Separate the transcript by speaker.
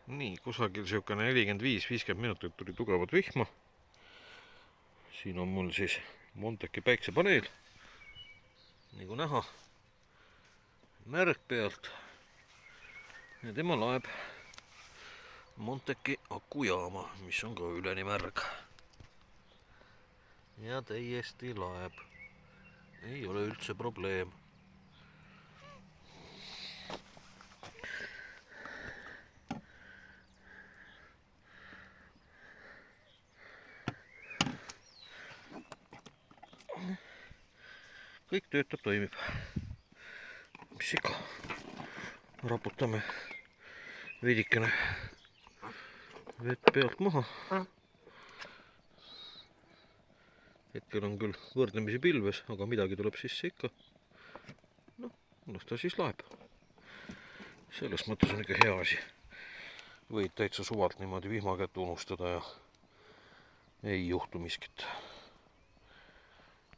Speaker 1: Nii, kusagil siukene 45-50 minutit tuli tugevat vihma. Siin on mul siis Monteki päiksepaneel. Nagu näha, märk pealt. Ja tema laeb Monteki akujaama, mis on ka üleni märg. Ja täiesti laeb. Ei ole üldse probleem. Kõik töötab, toimib. Mis ikka? Raputame veidikene vett pealt maha. Hetkel on küll võrdlemisi pilves, aga midagi tuleb sisse ikka. Noh, las ta siis laeb. Selles mõttes on ikka hea asi. Võid täitsa suvalt niimoodi vihma kätte unustada ja ei juhtu miskit.